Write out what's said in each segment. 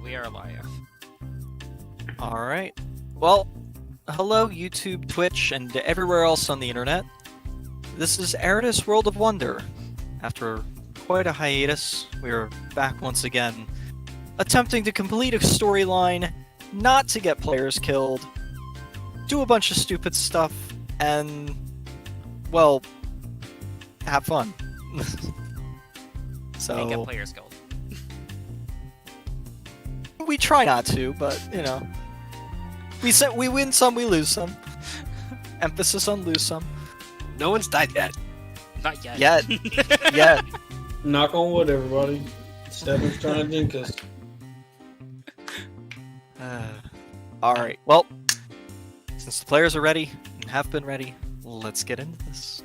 We are live. Alright. Well, hello YouTube, Twitch, and everywhere else on the internet. This is Erudis World of Wonder. After quite a hiatus, we are back once again, attempting to complete a storyline, not to get players killed, do a bunch of stupid stuff, and, well, have fun. And get players killed. We try not to, but, you know. We win some, we lose some. Emphasis on lose some. No one's died yet. Not yet. Yet. Knock on wood, everybody. Stefan's trying to drink us. Alright, well, since the players are ready, and have been ready, let's get into this.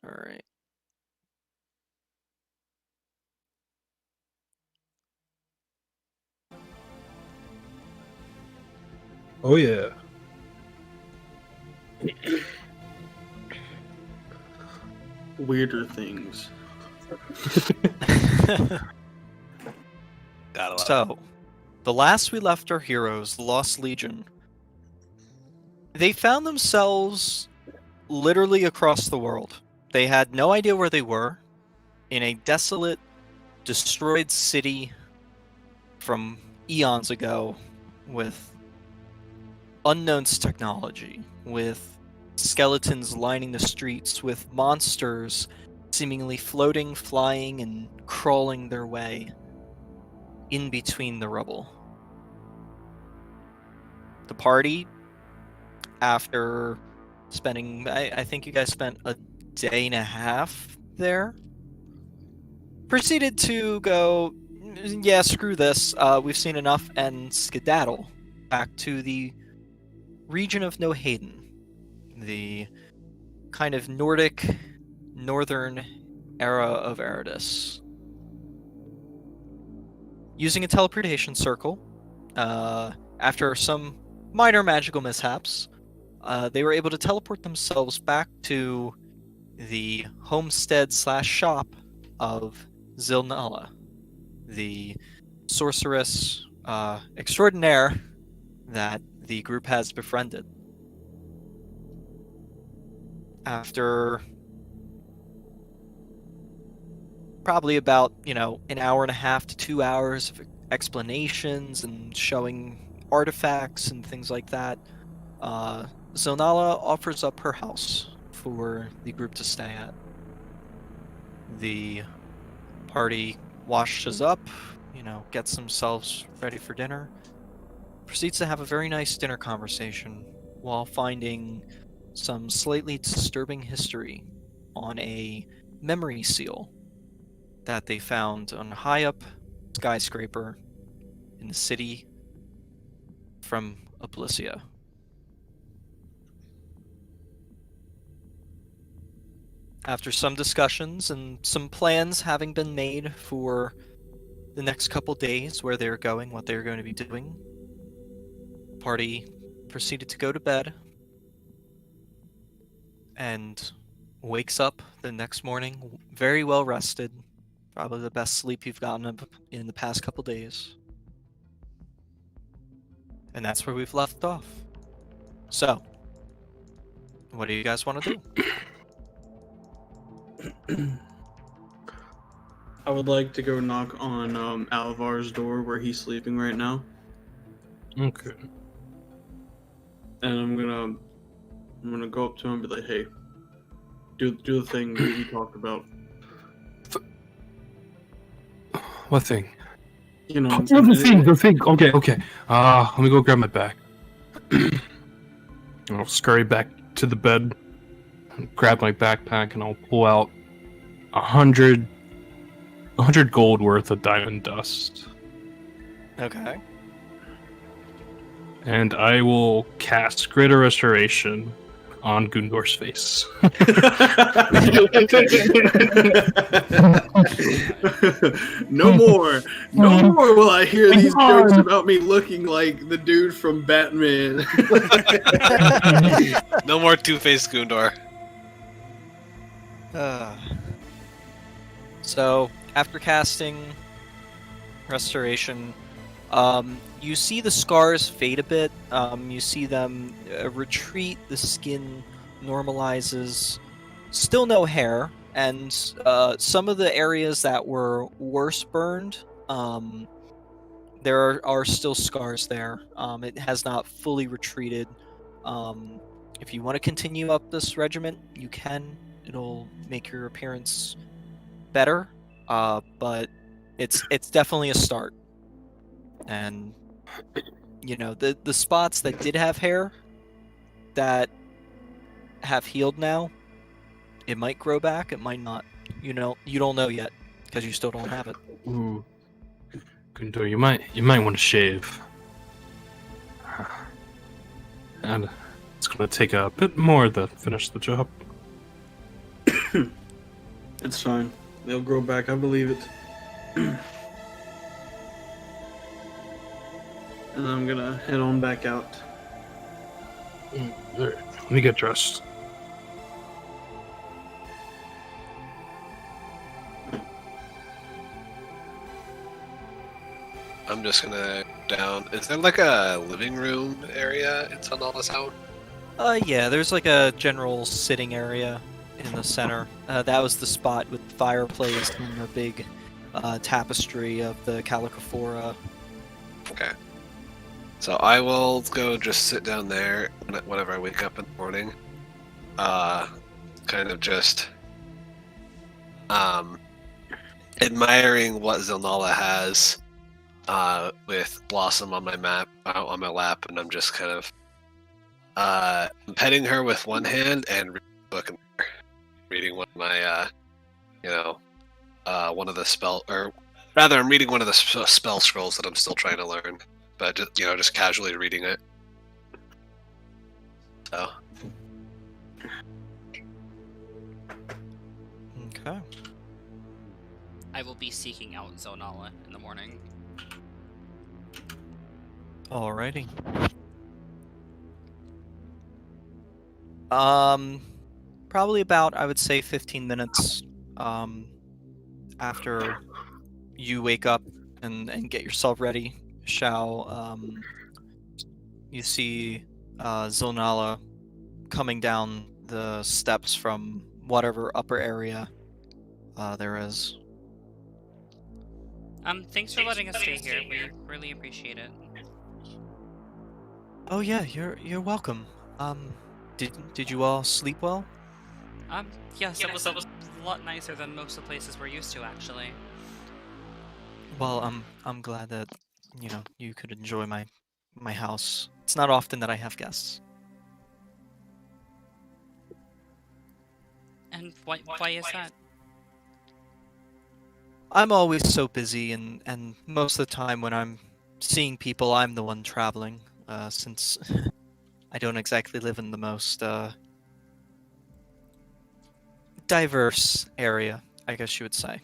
Alright. Oh yeah. Weirder things. Gotta love it. So, the last we left our heroes, the Lost Legion, they found themselves literally across the world. They had no idea where they were, in a desolate, destroyed city from eons ago, with unknown technology, with skeletons lining the streets, with monsters seemingly floating, flying, and crawling their way in between the rubble. The party, after spending, I think you guys spent a day and a half there, proceeded to go, yeah, screw this, we've seen enough, and skedaddle back to the region of No Hayden, the kind of Nordic, northern era of Erudis. Using a teleportation circle, after some minor magical mishaps, they were able to teleport themselves back to the homestead/shop of Zilnala, the sorceress extraordinaire that the group has befriended. After probably about, an hour and a half to 2 hours of explanations and showing artifacts and things like that, Zonala offers up her house for the group to stay at. The party washes up, gets themselves ready for dinner, proceeds to have a very nice dinner conversation while finding some slightly disturbing history on a memory seal that they found on a high up skyscraper in the city from Oblicia. After some discussions and some plans having been made for the next couple days, where they're going, what they're going to be doing, the party proceeded to go to bed and wakes up the next morning very well rested, probably the best sleep you've gotten in the past couple days. And that's where we've left off. So, what do you guys want to do? I would like to go knock on Alvar's door where he's sleeping right now. Okay. And I'm gonna go up to him and be like, hey, do the thing that you talked about. What thing? You know, Oh, the thing. Okay. Let me go grab my bag. I'll scurry back to the bed, grab my backpack, and I'll pull out 100 gold worth of diamond dust. Okay. And I will cast Greater Restoration on Gundor's face. No more will I hear these jokes about me looking like the dude from Batman. No more Two-Faced Gundor. Uh, so after casting Restoration, you see the scars fade a bit. You see them retreat. The skin normalizes. Still no hair, and some of the areas that were worse burned, there are still scars there. It has not fully retreated. If you want to continue up this regiment, you can. It'll make your appearance better, but it's definitely a start. And the spots that did have hair that have healed now, it might grow back, it might not. You don't know yet because you still don't have it. Ooh, Gundo, you might want to shave. And it's gonna take a bit more to finish the job. It's fine. They'll grow back. I believe it. And I'm gonna head on back out. Alright, let me get dressed. I'm just gonna down. Is there like a living room area in Sonala's house? Yeah, there's like a general sitting area in the center. That was the spot with the fireplace and the big tapestry of the Calicophora. Okay. So I will go just sit down there whenever I wake up in the morning. Kind of just admiring what Zonala has with Blossom on my lap, and I'm just kind of petting her with one hand and reading one of my one of the I'm reading one of the spell scrolls that I'm still trying to learn, but just casually reading it. So. Okay. I will be seeking out Zonala in the morning. Alrighty. Probably about, I would say, 15 minutes after you wake up and get yourself ready, Shao, you see Zonala coming down the steps from whatever upper area there is. Thanks for letting us stay here. We really appreciate it. Oh yeah, you're welcome. Did you all sleep well? Yes, it was a lot nicer than most of the places we're used to, actually. Well, I'm glad that you could enjoy my house. It's not often that I have guests. And why is that? I'm always so busy, and most of the time when I'm seeing people, I'm the one traveling, since I don't exactly live in the most diverse area, I guess you would say.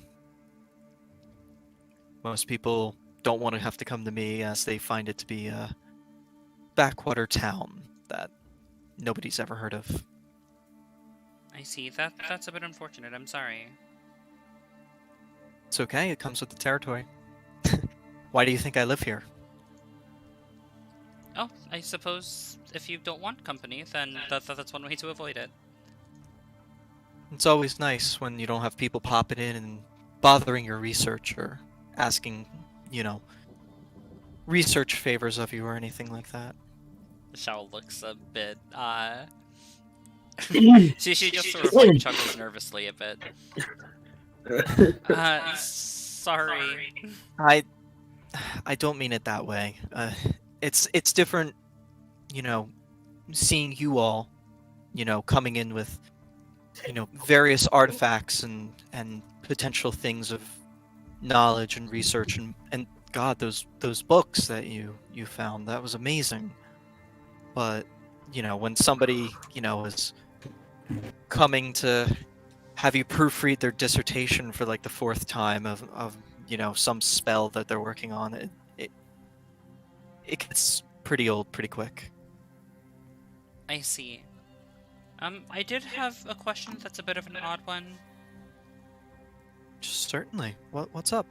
Most people don't want to have to come to me as they find it to be a backwater town that nobody's ever heard of. I see. That's a bit unfortunate. I'm sorry. It's okay, it comes with the territory. Why do you think I live here? Oh, I suppose if you don't want company, then that's one way to avoid it. It's always nice when you don't have people popping in and bothering your research or asking, research favors of you or anything like that. Shao looks a bit, she just sort of like chuckles nervously a bit. Sorry. I don't mean it that way. It's different, seeing you all, coming in with, various artifacts and potential things of knowledge and research and God, those books that you found, that was amazing. But, when somebody, is coming to have you proofread their dissertation for like the fourth time of some spell that they're working on, it gets pretty old pretty quick. I see. I did have a question that's a bit of an odd one. Certainly. What's up?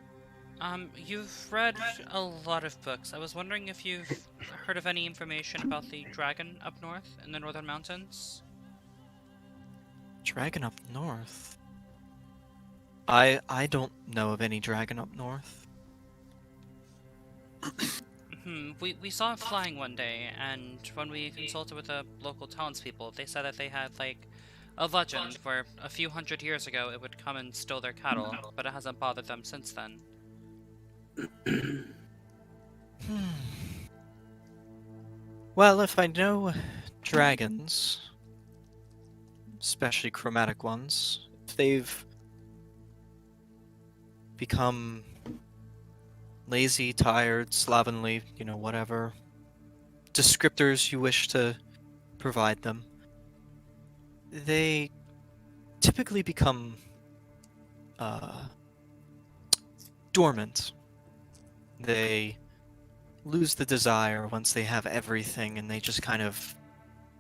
You've read a lot of books. I was wondering if you've heard of any information about the dragon up north in the northern mountains? Dragon up north. I don't know of any dragon up north. We saw it flying one day, and when we consulted with the local townspeople, they said that they had, like, a legend where a few hundred years ago it would come and steal their cattle, but it hasn't bothered them since then. Well, if I know dragons, especially chromatic ones, if they've become lazy, tired, slovenly, whatever descriptors you wish to provide them, they typically become dormant. They lose the desire once they have everything, and they just kind of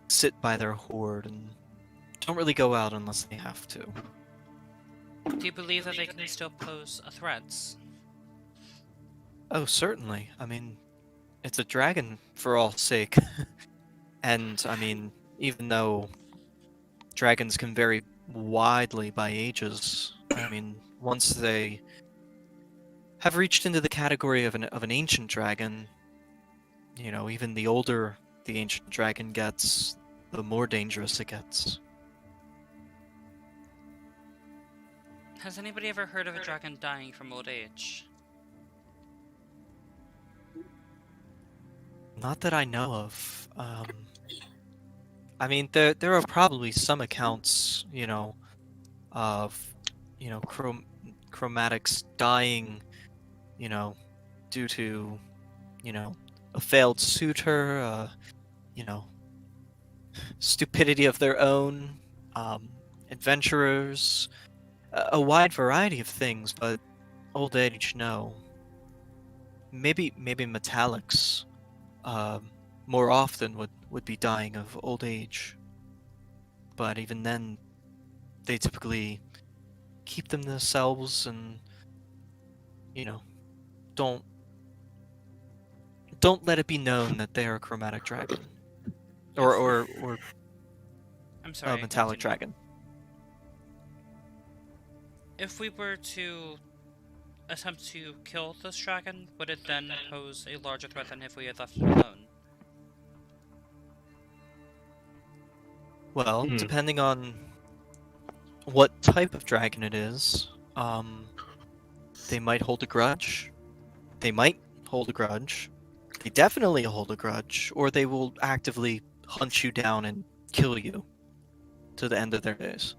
sit by their hoard and don't really go out unless they have to. Do you believe that they can still pose a threat? Oh, certainly. I mean, it's a dragon for all sake. And, I mean, even though dragons can vary widely by ages, I mean, once they have reached into the category of an ancient dragon, even the older the ancient dragon gets, the more dangerous it gets. Has anybody ever heard of a dragon dying from old age? Not that I know of. I mean, there are probably some accounts, of, chromatics dying, due to, a failed suitor, stupidity of their own, adventurers, a wide variety of things, but old age, no. Maybe metallics, more often would be dying of old age. But even then, they typically keep them themselves and, don't let it be known that they are a chromatic dragon. Or I'm sorry. a metallic continue. dragon. If we were to attempt to kill this dragon, would it then pose a larger threat than if we had left it alone? Well, depending on what type of dragon it is, they might hold a grudge. They might hold a grudge. They definitely hold a grudge, or they will actively hunt you down and kill you to the end of their days.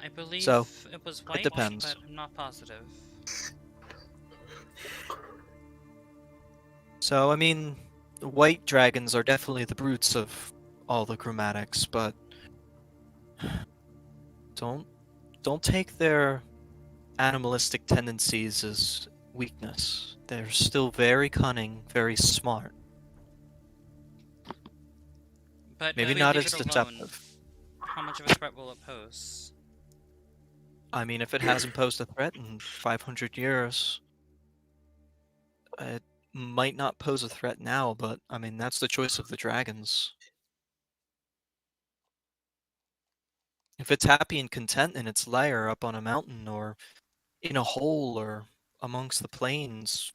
I believe So, it was white, depends. but I'm not positive. So, I mean, white dragons are definitely the brutes of all the chromatics, but don't take their animalistic tendencies as weakness. They're still very cunning, very smart. But Maybe if we not leave as it alone, deceptive. how much of a threat will it pose? I mean, if it hasn't posed a threat in 500 years, it might not pose a threat now, but I mean, that's the choice of the dragons. If it's happy and content in its lair up on a mountain or in a hole or amongst the plains,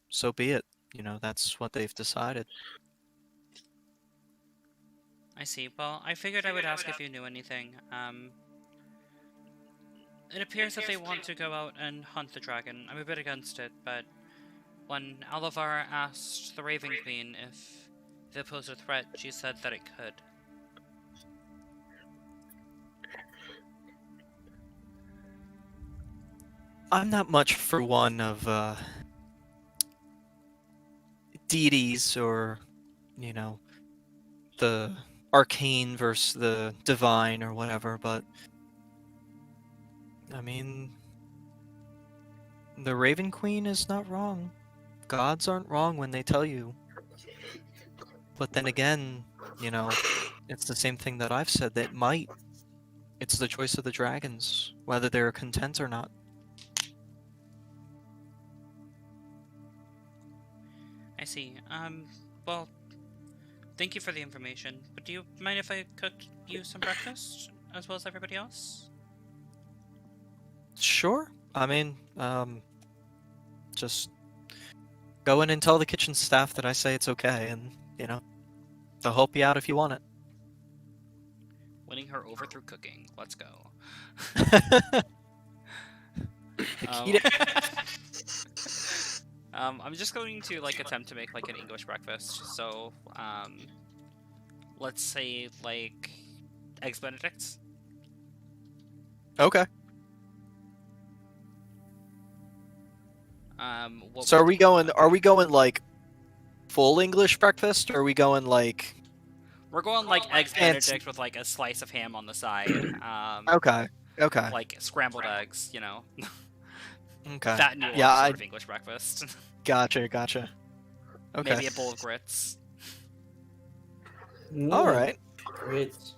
so be it. That's what they've decided. I see. Well, I figured I would ask if you knew anything. It appears that they want to go out and hunt the dragon. I'm a bit against it, but when Alivar asked the Raven Queen if they posed a threat, she said that it could. I'm not much for one of deities or, the arcane versus the divine or whatever, but I mean, the Raven Queen is not wrong. Gods aren't wrong when they tell you. But then again, It's the same thing that I've said, that might. It's the choice of the dragons, whether they're content or not. I see. Well, thank you for the information. But do you mind if I cook you some breakfast as well as everybody else? Sure. I mean, just go in and tell the kitchen staff that I say it's okay, and, you know, they'll help you out if you want it. Winning her over through cooking. Let's go. The key to- I'm just going to like attempt to make like an English breakfast. So, let's say like eggs Benedicts. Okay. What So would- are we going like full English breakfast, or are we going like We're going like eggs fancy. Benedict with like a slice of ham on the side. Okay. Okay. Like scrambled eggs, you know. Okay. That nuanced Yeah, sort of English breakfast. Gotcha. Okay. Maybe a bowl of grits. All right. Grits.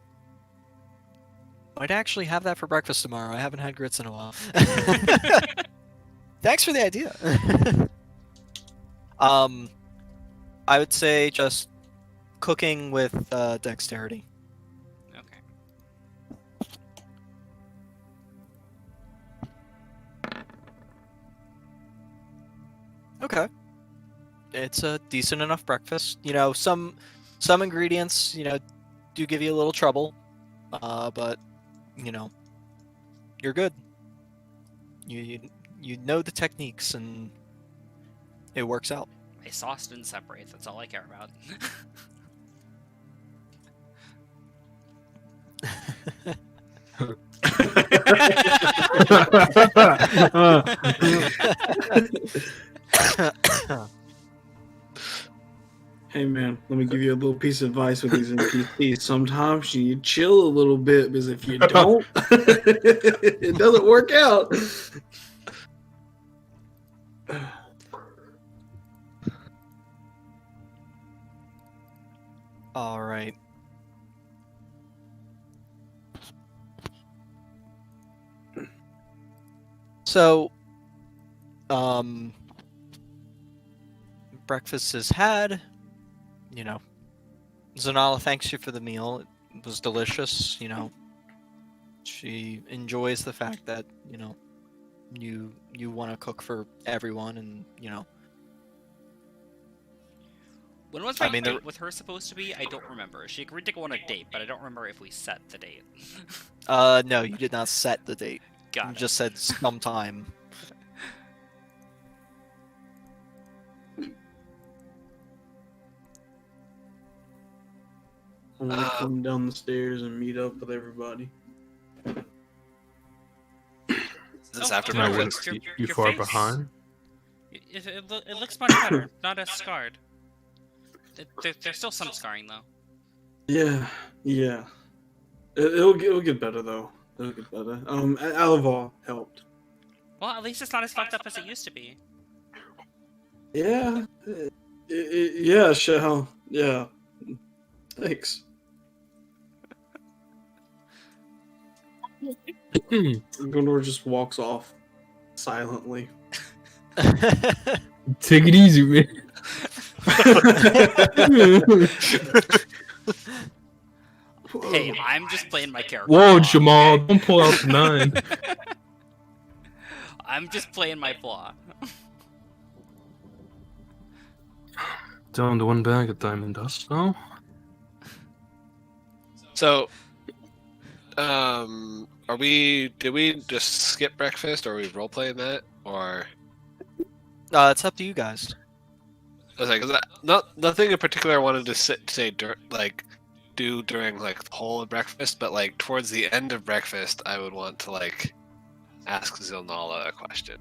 Might actually have that for breakfast tomorrow. I haven't had grits in a while. Thanks for the idea. I would say just cooking with dexterity. Okay. Okay. It's a decent enough breakfast. You know, some ingredients, you know, do give you a little trouble, but you know, you're good. You know the techniques, and it works out. My sauce didn't separate. That's all I care about. Hey man, let me give you a little piece of advice with these NPCs. Sometimes you need to chill a little bit, because if you don't, it doesn't work out. All right. So, breakfast is had. You know, Zanala thanks you for the meal. It was delicious. You know, she enjoys the fact that, you know, you want to cook for everyone, and you know. When was I my mean, date with her supposed to be? I don't remember. She agreed to go on a date, but I don't remember if we set the date. No, you did not set the date. Got You it. just said sometime. I'm gonna come down the stairs and meet up with everybody. Is this after I breakfast? wouldn't Your- be your far face- behind. It looks much better. Not as scarred. There's still some scarring though. Yeah. It'll get better though. It'll get better. Alavar helped. Well, at least it's not as fucked up as it used to be. Yeah. Yeah, Shell. Yeah. Thanks. Gondor just walks off silently. Take it easy, man. Hey, I'm just playing my character. Whoa, flaw, Jamal, okay? don't pull out the 9. I'm just playing my flaw. Down to one bag of diamond dust now. So, did we just skip breakfast, or are we role playing that, or? It's up to you guys. I was like, nothing in particular I wanted to do during like the whole of breakfast, but like towards the end of breakfast, I would want to like ask Zilnala a question.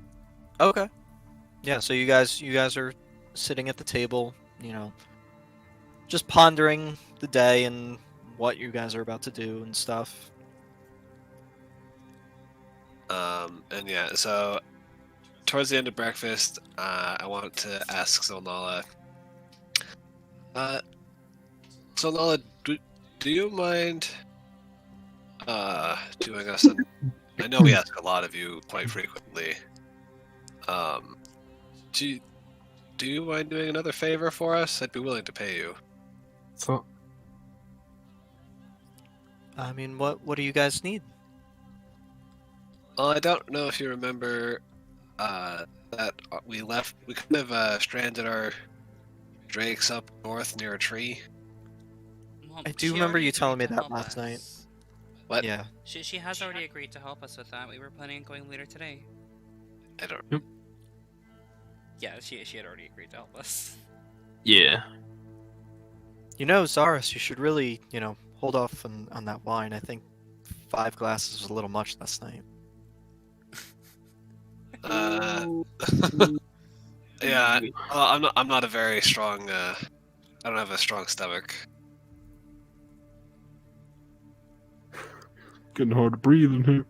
Okay. Yeah, so you guys are sitting at the table, you know, just pondering the day and what you guys are about to do and stuff. And yeah, so towards the end of breakfast, I want to ask Zilnala. Zilnala, do you mind doing us an... I know we ask a lot of you quite frequently. Do you mind doing another favor for us? I'd be willing to pay you. So, I mean, what do you guys need? Well, I don't know if you remember that we kind of stranded our drakes up north near a tree. Well, I do she remember already you telling agreed me to that help last night. us. What? Yeah. She has already agreed to help us with that. We were planning on going later today. I don't... Yeah, she had already agreed to help us. yeah. You know, Zaris, you should really, hold off on that wine. I think 5 glasses was a little much last night. Yeah, I'm not a very strong. I don't have a strong stomach. Getting hard to breathe in here.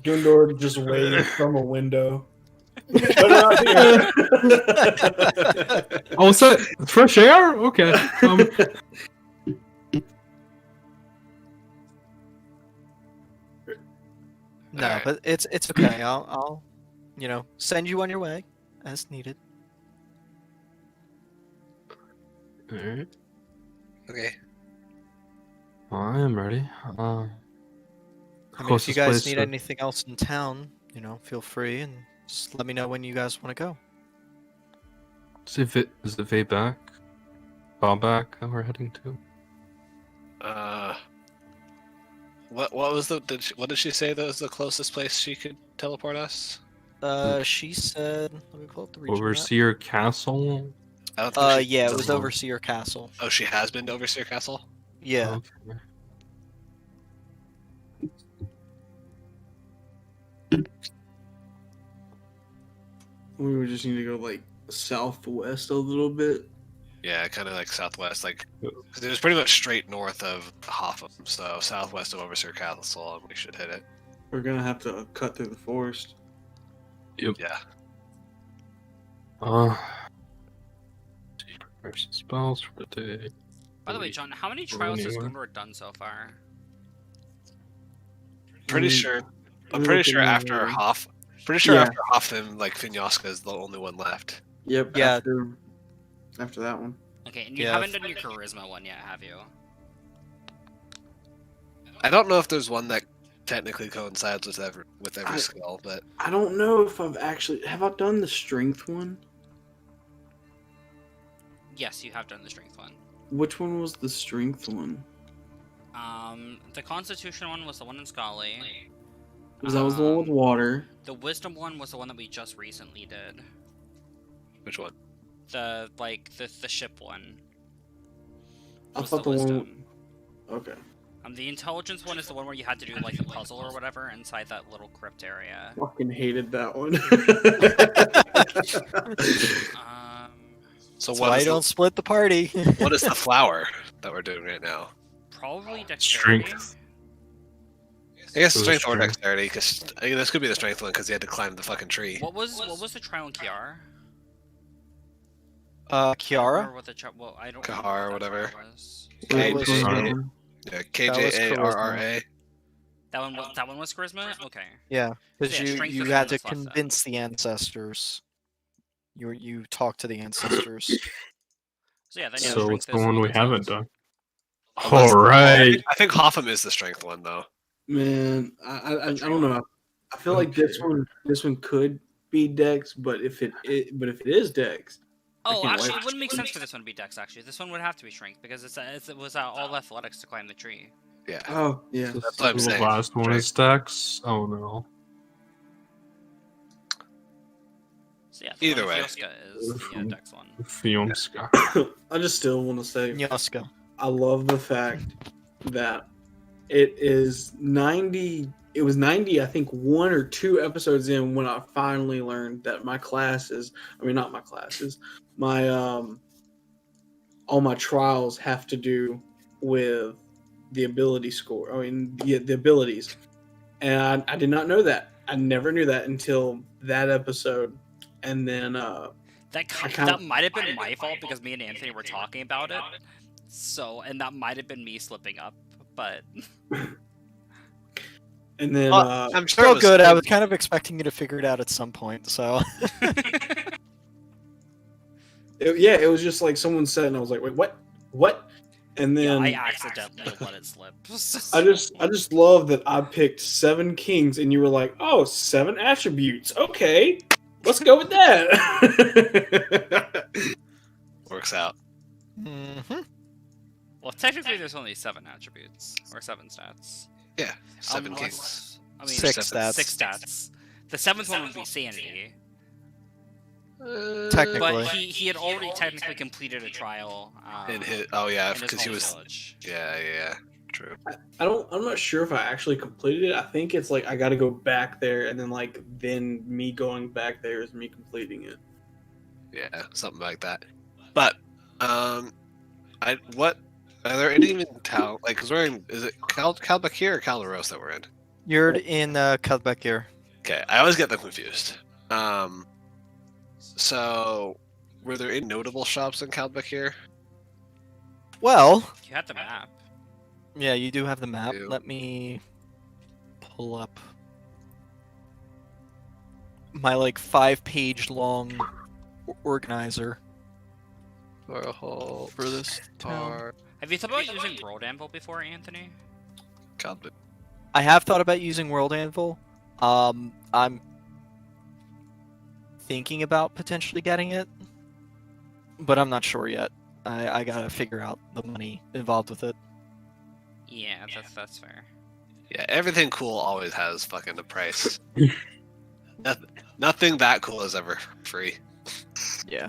Gundor just waves from a window. Put it out here. Oh, is that fresh air? Okay. No, Alright. but it's okay. I'll send you on your way as needed. Alright. Okay. I am ready. I mean, if you Closest guys place need to- anything else in town, feel free and just let me know when you guys want to go. Is the Vay back? Bob back that we're heading to? What was what did she say that was the closest place she could teleport us? She said, let me pull up the region map. Overseer Castle? I don't think she... Yeah, it was doesn't- Overseer Castle. Oh, she has been to Overseer Castle? Yeah. Okay. We would just need to go like southwest a little bit. Yeah, kind of like southwest, like... Cause it was pretty much straight north of Hotham, so southwest of Overseer Castle, and we should hit it. We're gonna have to cut through the forest. Yeah. Prepare some spells for the day. By the way, John, how many Go trials has anywhere. Gundor done so far? Pretty Mm, sure... I'm I'm pretty looking sure at after it. Pretty sure Yeah. after Hotham, like, Finyaska is the only one left. Yep. Yeah. After that one. Okay, and you Yeah, haven't done your charisma one yet, have you? I don't know if there's one that technically coincides with every I- skill, but... I don't know if I've actually have I done the strength one. Yes, you have done the strength one. Which one was the strength one? The Constitution one was the one in Scully. Because that was the one with water. The Wisdom one was the one that we just recently did. Which one? The ship one. I was thought the the Wisdom. one. Okay. The Intelligence one is the one where you had to do like the puzzle or whatever inside that little crypt area. Fucking hated that one. So That's what why is, I don't split the party. what is the flower that we're doing right now? Probably dexterity. Strength. I guess It was strength or strength. dexterity, because this could be the strength one because he had to climb the fucking tree. What was the trial in Kiara? Kiara? Or what the well, I don't Kahar, remember what that whatever. trial was. That was KJ. Yeah, was KJARRA. That one was charisma. Okay. Yeah, because Yeah, you strength you is the had one to that's left then. convince the ancestors. You talked to the ancestors. So yeah, then So strength what's the is one we that's haven't left. done? Unless- Alright. I think Hotham is the strength one, though. Man, I don't know. I feel like this one could be Dex, but if it is Dex, I Oh, can't actually, wait. it wouldn't make sense for this one to be dex. Actually, this one would have to be strength because it was all athletics to climb the tree. Yeah. oh yeah, That's what I'm The saying. last one is Dex. Oh no. So yeah, the Either one in way. Fioska is the dex one. Fionska. I just still want to say Yaska. I love the fact that it is 90. It was 90, I think, 1 or 2 episodes in when I finally learned that my classes, I mean, not my classes, my all my trials have to do with the ability score. I mean, the abilities, and I did not know that. I never knew that until that episode, and then That might have been my fault because me and Anthony were talking about it. So, and that might have been me slipping up, but And then I'm sure So it was good. I was kind of expecting you to figure it out at some point. So it was just like someone said, and I was like, wait, what? And yeah, then I accidentally let it slip. I just love that I picked 7 kings, and you were like, oh, 7 attributes. Okay, let's go with that. works out. Mhm. Well, technically, there's only 7 attributes or 7 stats. Yeah, 7 Unless- kings. I mean, 6 seven- stats. 6 stats. The 7th one would be sanity. Technically. But he had already technically completed a trial. In his, oh yeah, in his because he home was. village. Yeah, true. I'm not sure if I actually completed it. I think it's like I got to go back there, and then me going back there is me completing it. Yeah, something like that. But are there any even town like? Cause we're in. Is it Kalbakir or Kalaros that we're in? You're in Kadbekir. Okay, I always get them confused. So were there any notable shops in Kalbakir? Well, You had the map. yeah, you do have the map. Do. Let me pull up my like 5-page long organizer For this town. Have you thought about using World Anvil before, Anthony? Kalbakir. I have thought about using World Anvil. I'm thinking about potentially getting it, but I'm not sure yet. I gotta figure out the money involved with it. Yeah, that's fair. Yeah, everything cool always has fucking a price. Nothing that cool is ever free. Yeah.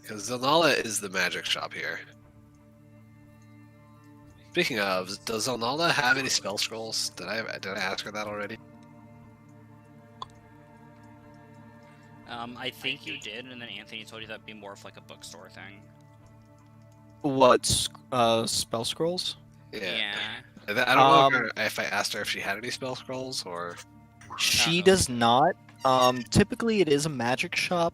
Because Zonala is the magic shop here. Speaking of, does Zonala have any spell scrolls? Did I ask her that already? I think you did, and then Anthony told you that'd be more of like a bookstore thing. What spell scrolls? Yeah. I don't know Um, if I asked her if she had any spell scrolls or. She know. does not. Typically, it is a magic shop.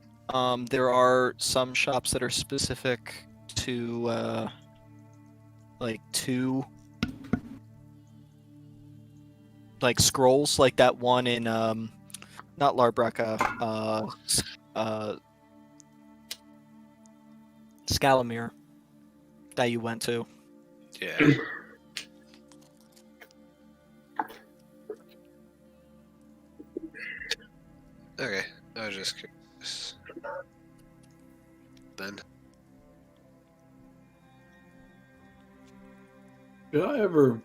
There are some shops that are specific to like scrolls, like that one in not Larbrecca, Scalamere that you went to. Yeah. Okay, I was just curious. Then. Did I ever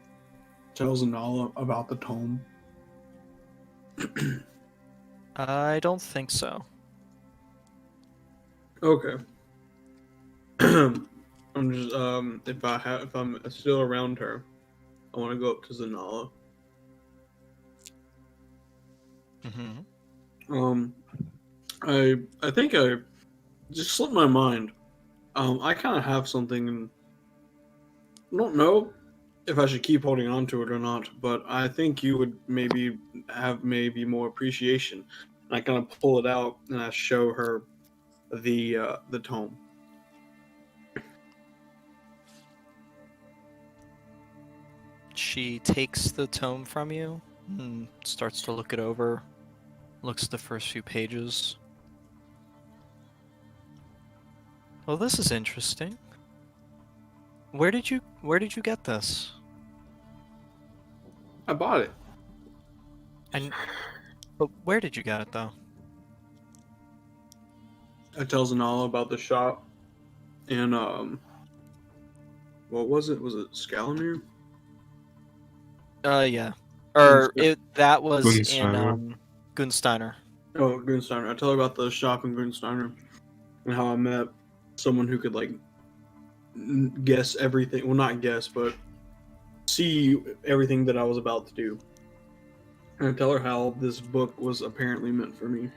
tell Zanala about the tome? I don't think so. Okay. I'm just if I'm still around her, I want to go up to Zanala. Mm-hmm. I think I just slipped my mind. I kind of have something, and I don't know if I should keep holding on to it or not, but I think you would maybe have more appreciation. And I kind of pull it out and I show her the tome. She takes the tome from you and starts to look it over. Looks at the first few pages. Well, this is interesting. Where did you get this? I bought it. But where did you get it though? I tell Zanala about the shop, and what was it? Was it Scalamere? Yeah. Or Gunstein. that was Gunsteiner. in Gunsteiner. Oh, Gunsteiner. I tell her about the shop in Gunsteiner and how I met someone who could like guess everything. Well, not guess, but see everything that I was about to do. And I tell her how this book was apparently meant for me.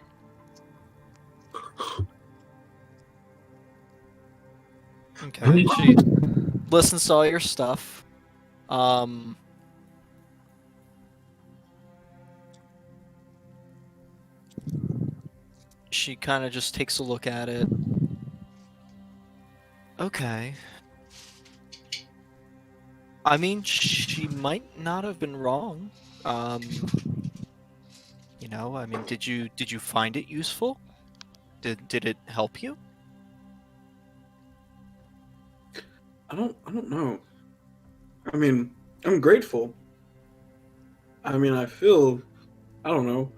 Okay. She listens to all your stuff. She kind of just takes a look at it. Okay. I mean, she might not have been wrong. I mean, did you find it useful? Did it help you? I don't know. I mean, I'm grateful. I mean, I feel, I don't know,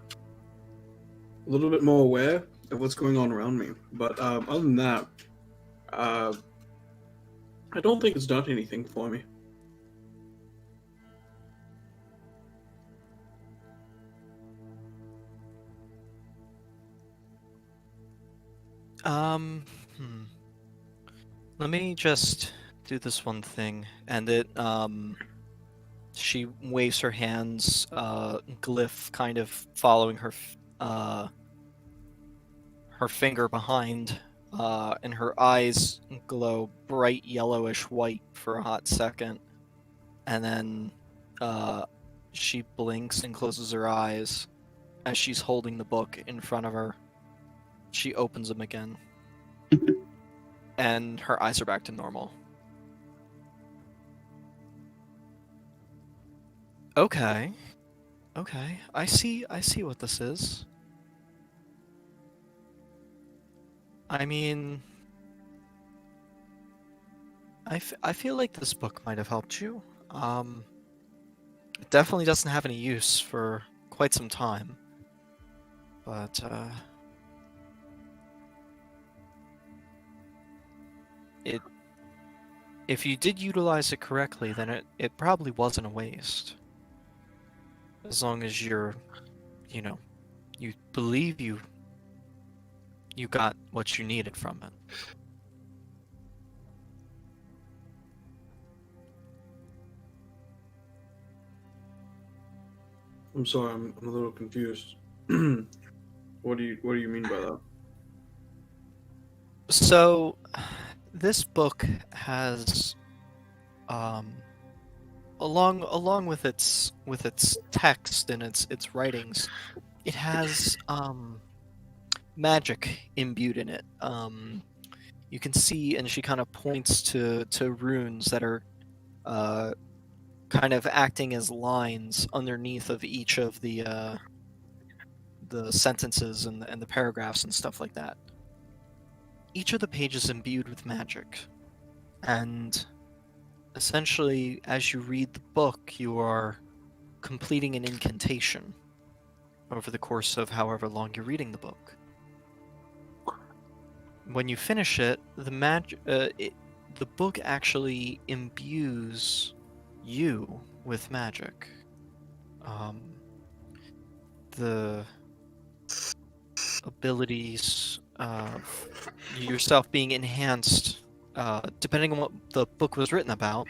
a little bit more aware of what's going on around me. But other than that, uh, I don't think it's done anything for me. Um, hmm. Let me just do this one thing, and she waves her hands, glyph kind of following her finger behind, and her eyes glow bright yellowish white for a hot second, and then, she blinks and closes her eyes as she's holding the book in front of her. She opens them again, and her eyes are back to normal. Okay. Okay. I see what this is. I mean, I feel like this book might have helped you. It definitely doesn't have any use for quite some time. But, it if you did utilize it correctly, then it probably wasn't a waste. As long as you know, you believe you got what you needed from it. I'm sorry, I'm a little confused. What do you mean by that? So, this book has, um, along with its text and its writings, it has magic imbued in it. You can see, and she kind of points to runes that are uh, kind of acting as lines underneath of each of the sentences and the paragraphs and stuff like that. Each of the pages imbued with magic, and essentially, as you read the book, you are completing an incantation over the course of however long you're reading the book. When you finish it, the book actually imbues you with magic. The abilities of yourself being enhanced, depending on what the book was written about.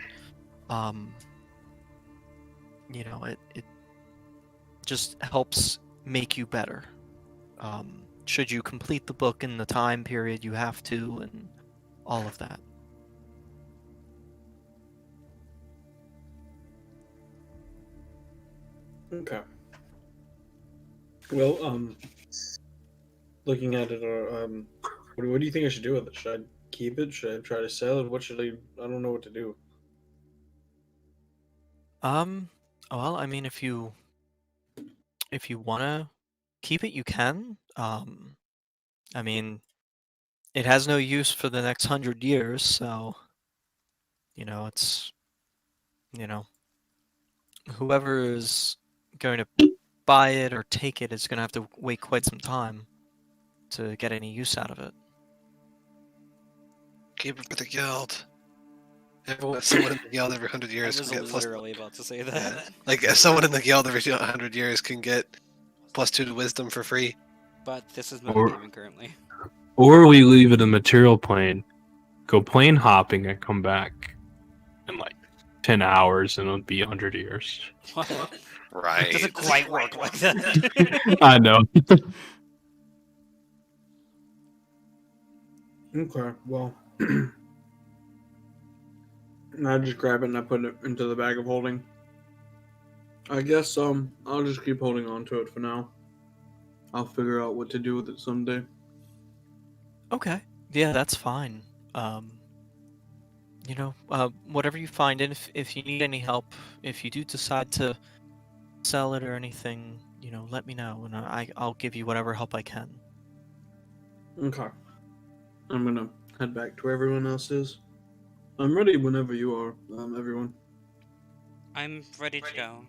Um, it just helps make you better. Should you complete the book in the time period you have to, and all of that. Okay. Well, looking at it, what do you think I should do with it? Should I keep it? Should I try to sell it? What should I? I don't know what to do. Well, I mean, if you wanna keep it, you can. I mean, it has no use for the next 100 years, so it's you know whoever is going to buy it or take it is going to have to wait quite some time to get any use out of it. Keep it for the guild. Someone in the guild every 100 I years was can get literally about to say that. Yeah. Like if someone in the guild every 100 years can get +2 to wisdom for free. But this is Or- metagaming currently. Or we leave it in material plane, go plane hopping, and come back in like 10 hours, and it'll be 100 years. Right. It doesn't quite work like that. I know. Okay. Well, I just grab it and I put it into the bag of holding. I guess I'll just keep holding on to it for now. I'll figure out what to do with it someday. Okay. Yeah, that's fine. Whatever you find, and if you need any help, if you do decide to sell it or anything, let me know, and I'll give you whatever help I can. Okay. I'm gonna head back to where everyone else is. I'm ready whenever you are, everyone. I'm ready to go.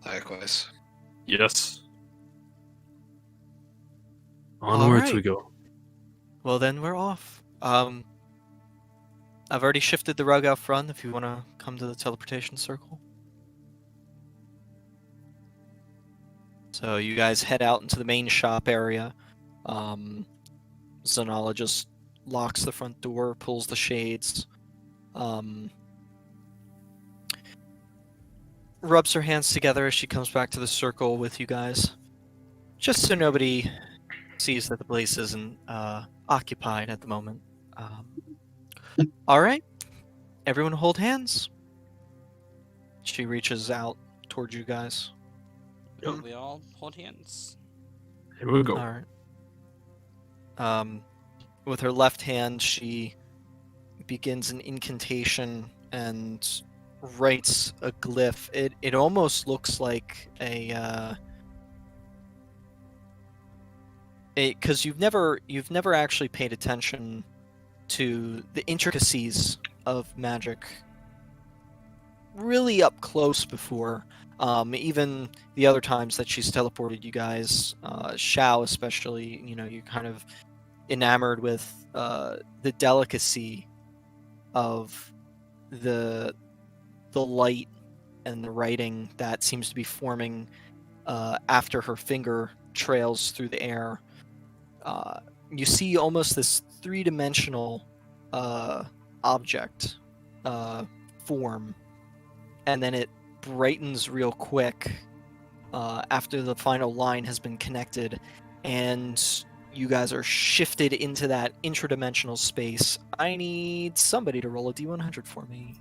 Likewise. Yes. Onwards we right. go. Well, then we're off. I've already shifted the rug out front if you want to come to the teleportation circle. So you guys head out into the main shop area. Zanala just locks the front door, pulls the shades, rubs her hands together as she comes back to the circle with you guys. Just so nobody sees that the place isn't occupied at the moment. All right, everyone hold hands. She reaches out towards you guys. Yep. We all hold hands. Here we go. All right. With her left hand, she begins an incantation and writes a glyph. It almost looks like because you've never actually paid attention to the intricacies of magic really up close before. Even the other times that she's teleported you guys, Shao especially, you kind of enamored with the delicacy of the light and the writing that seems to be forming after her finger trails through the air. You see almost this three-dimensional object form, and then it brightens real quick after the final line has been connected, and you guys are shifted into that intradimensional space. I need somebody to roll a d100 for me.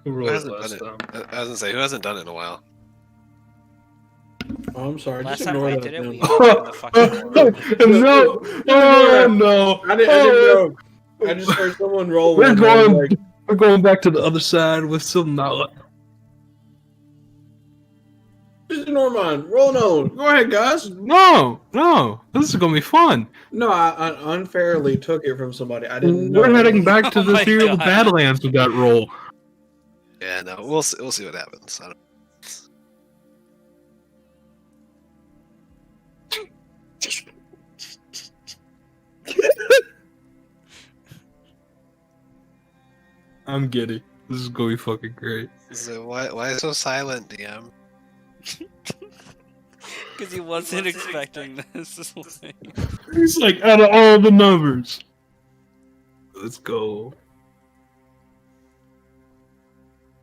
Who Who rolled hasn't last done time? it? I was gonna say, who hasn't done it in a while? Oh, I'm sorry. Last Just time ignore I that. did it, man. we opened the fucking door. No! Oh no! I didn't know. I just heard someone roll. We're and I was going. like, We're going back to the other side with some knowledge. just ignore mine. Roll another one. Go ahead, guys. No, this is gonna be fun. No, I unfairly took it from somebody. I didn't know. We're heading back to Oh the my Theory of the God. Badlands with that roll. Yeah, no, we'll see what happens. I don't... I'm giddy. This is gonna be fucking great. So why so silent, DM? Because he wasn't expecting this. He's like, out of all the numbers. Let's go.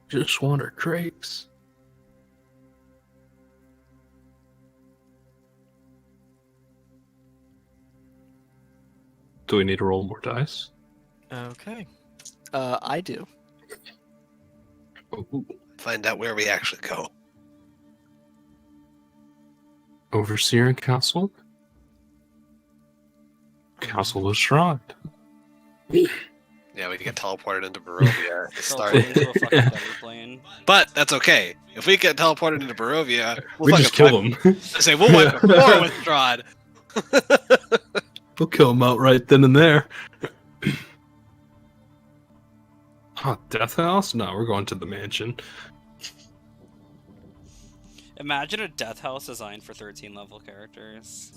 Just want her drakes. Do we need to roll more dice? Okay. I do. Ooh. Find out where we actually go. Overseer and Castle? Castle of Strahd. Yeah, we can get teleported into Barovia at the start. Into a fucking better plane. But that's okay. If we get teleported into Barovia, We just kill him. I say we'll wipe the floor with Strahd. We'll kill him outright then and there. Oh, Death House? No, we're going to the mansion. Imagine a death house designed for 13 level characters.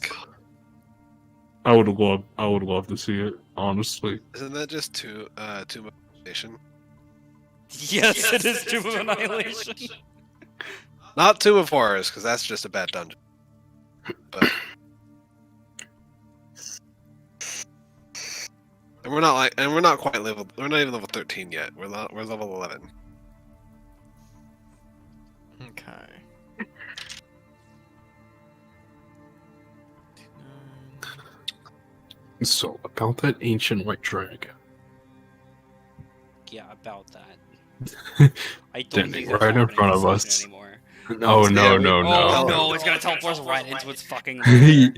I would love to see it, honestly. Isn't that just Tomb of Annihilation? Yes, it is Tomb of Annihilation. Not Tomb of Horrors, because that's just a bad dungeon. But... And we're not quite level. We're not even level 13 yet. We're level 11. Okay. So, about that ancient white dragon. Yeah, about that. I don't Standing think that's right in happening front of this us. season anymore. Oh no, Yeah, no, Oh no. no, it's gonna teleport us right into its fucking lair.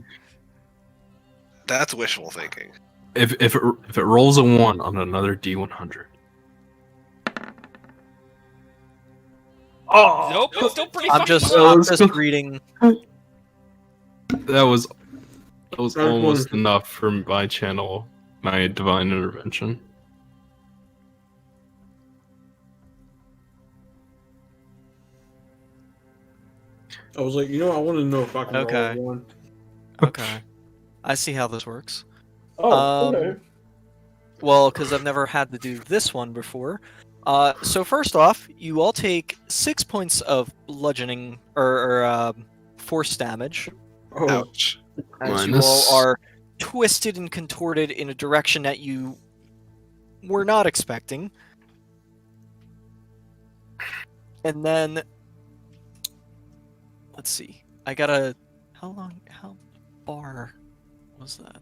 That's wishful thinking. if it rolls a 1 on another D100. Oh, Nope, it's still pretty I'm fucking just low. I'm just reading. that was Sorry, almost one. enough for my channel, my divine intervention. I was like, I want to know if I can Okay. roll one. Okay, I see how this works. Oh, okay. Well, because I've never had to do this one before. So first off, you all take 6 points of bludgeoning or force damage Oh, Ouch. as you Minus- all are twisted and contorted in a direction that you were not expecting. And then, let's see. I gotta. How far was that?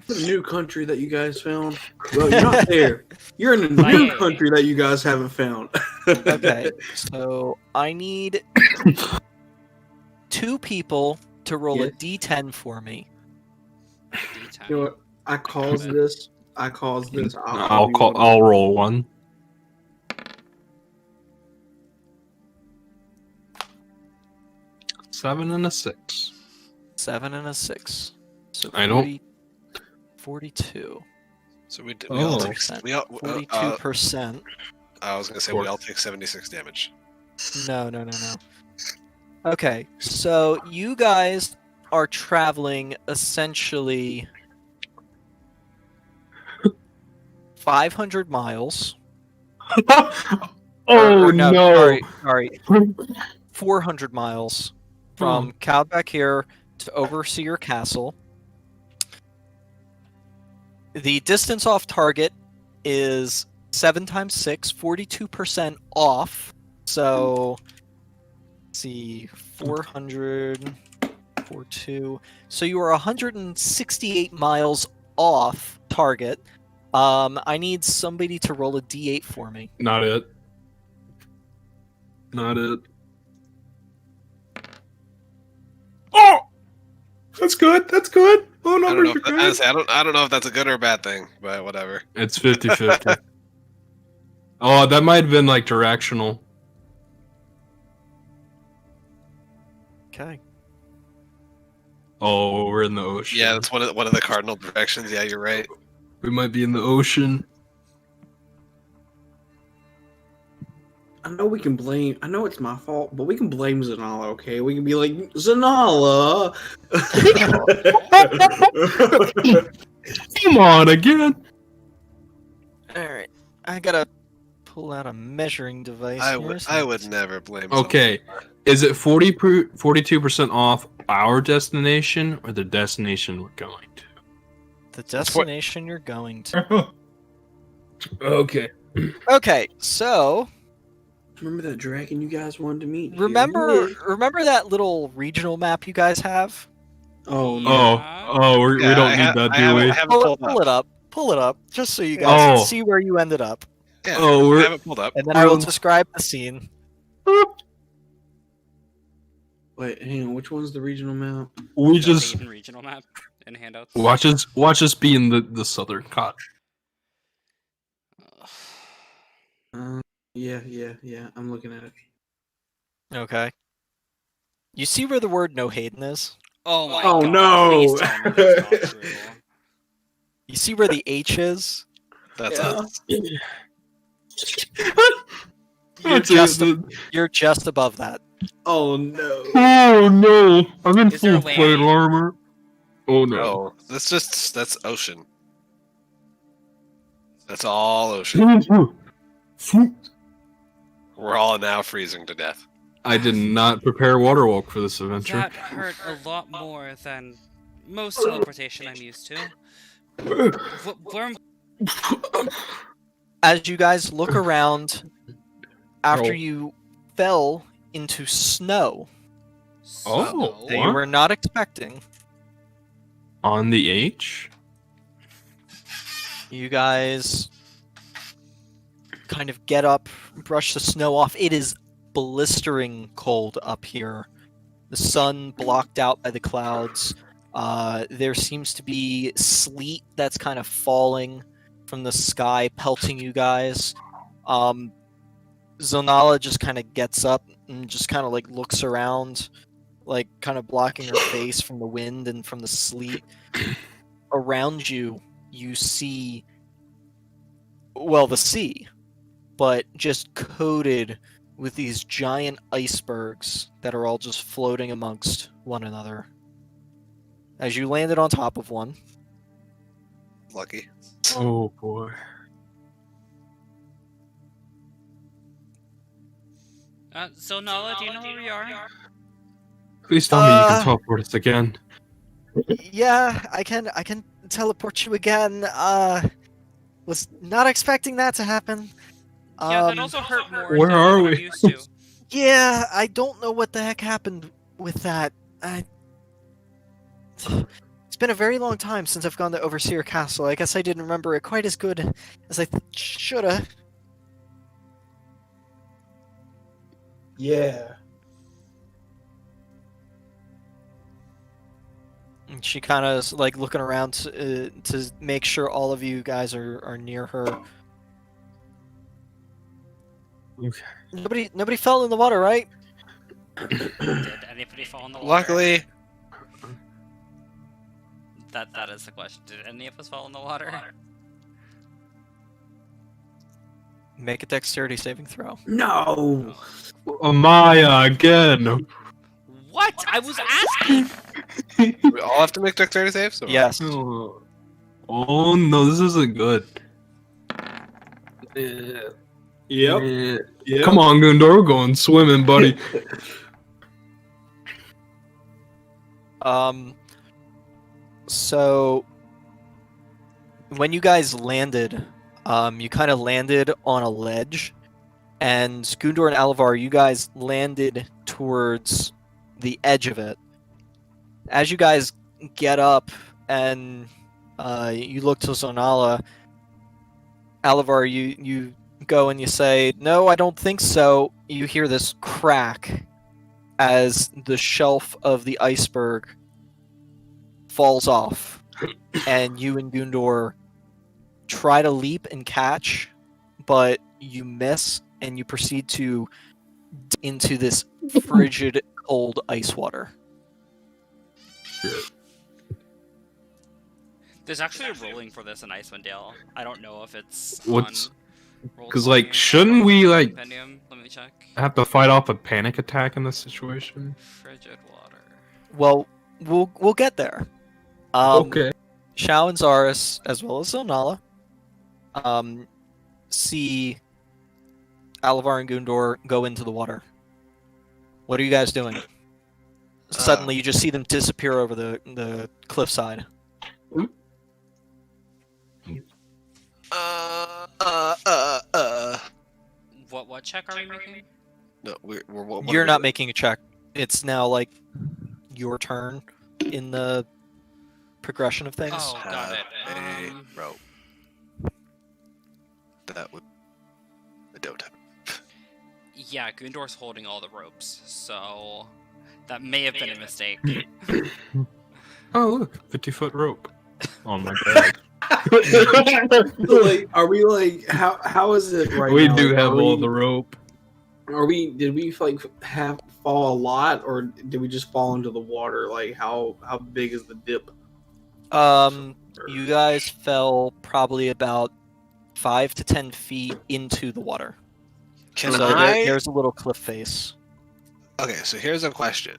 the new country that you guys found. Well, you're not there. You're in a new Miami. country that you guys haven't found. Okay, so I need 2 people to roll a Yes. d10 for me. D10. You know what? I caused this. I'll roll 1. Seven and a 6. 7 and a 6. So I don't- 42. So we all Oh. take we all 42%. I was gonna say we all take 76 damage. No. Okay, so you guys are traveling essentially 500 miles. Oh Or no! Sorry. 400 miles from Caldbeck here to Overseer Castle. The distance off target is 7 times 6, 42% off. So, let's see, 400, 42. So you are 168 miles off target. I need somebody to roll a d8 for me. Not it. Oh, that's good. Oh, I don't numbers know. are If good. honestly, I don't know if that's a good or a bad thing, but whatever. It's 50-50. Oh, that might have been like directional. Okay. Oh, we're in the ocean. Yeah, that's one of the cardinal directions. Yeah, you're right. We might be in the ocean. I know we can blame. I know it's my fault, but we can blame Zanala. Okay, we can be like Zanala. Come on again. Alright. I gotta pull out a measuring device I here. would so I let's- would never blame. Okay, is it 42% off our destination or the destination we're going to? The destination you're going to. Okay. Okay, so Remember that dragon you guys wanted to meet? Here remember he is. that little regional map you guys have? Oh no. We don't need that, do we? I have it pulled up. Pull it up, just so you guys can Oh. see where you ended up, Yeah, Oh, I we're- have it pulled up. and then I will Well- describe the scene. Wait, hang on. Which one's the regional map? We The just Hayden regional map in handouts. watch us be in the southern cot. Yeah. I'm looking at it. Okay. You see where the word no Hayden is? Oh my Oh, god. no. Please tell me that's not true. You see where the H is? That's Yeah. us. You're just above that. Oh no. Oh no! I'm in Is there a full plate way- armor. Oh no! No, that's ocean. That's all ocean. We're all now freezing to death. I did not prepare water walk for this adventure. That hurt a lot more than most teleportation I'm used to. Where am As you guys look around after Oh. you fell into snow Oh, that you what? were not expecting, On the H? you guys kind of get up, brush the snow off. It is blistering cold up here. The sun blocked out by the clouds. There seems to be sleet that's kind of falling from the sky, pelting you guys. Zonala just kind of gets up and just kind of like looks around, like kind of blocking her face from the wind and from the sleet. Around you, you see, well, the sea, but just coated with these giant icebergs that are all just floating amongst one another. As you landed on top of one, Lucky. Oh boy. So Nala, do you know where we are? Please tell me you can teleport us again. yeah, I can teleport you again. Was not expecting that to happen. Yeah, that also hurt more Where than are what I'm we? used to. Yeah, I don't know what the heck happened with that. It's been a very long time since I've gone to Overseer Castle. I guess I didn't remember it quite as good as I shoulda. Yeah. And she kind of is like looking around to make sure all of you guys are near her. Okay. Nobody fell in the water, right? Did anybody fall in the water? Luckily, That is the question. Did any of us fall in the water? Make a dexterity saving throw. No. Amaya again. What? I was asking! we all have to make dexterity saves. or- Yes. Oh. Oh no, this isn't good. Yep. Yeah. Yep. Come on, Gundor, we're going swimming, buddy. So when you guys landed, you kind of landed on a ledge, and Gundor and Alavar, you guys landed towards the edge of it. As you guys get up and you look to Zonala, Alavar, you go and you say, "No, I don't think so." You hear this crack as the shelf of the iceberg falls off, and you and Gundor try to leap and catch, but you miss, and you proceed to into this frigid, cold ice water. There's actually a ruling for this in Icewind Dale. I don't know if it's What's- on Roll20 Cause like, or shouldn't we like Compendium. Let me check. have to fight off a panic attack in this situation? Frigid water. Well, we'll get there. Okay. Shao and Zaris, as well as Zonala, see Alavar and Gundor go into the water. What are you guys doing? Suddenly, you just see them disappear over the cliffside. What check are we making? No, we're what You're are we not doing? making a check. It's now like your turn in the progression of things. Oh, got it. A rope. That would. I don't have. Yeah, Gundor's holding all the ropes, so that may have been a mistake. Oh look, 50-foot rope on my bag. Like, are we like how is it right We now? do Like, have are all we- the rope. Did we like have fall a lot, or did we just fall into the water? Like how big is the dip? You guys fell probably about 5 to 10 feet into the water. Can So I? there's a little cliff face. Okay, so here's a question.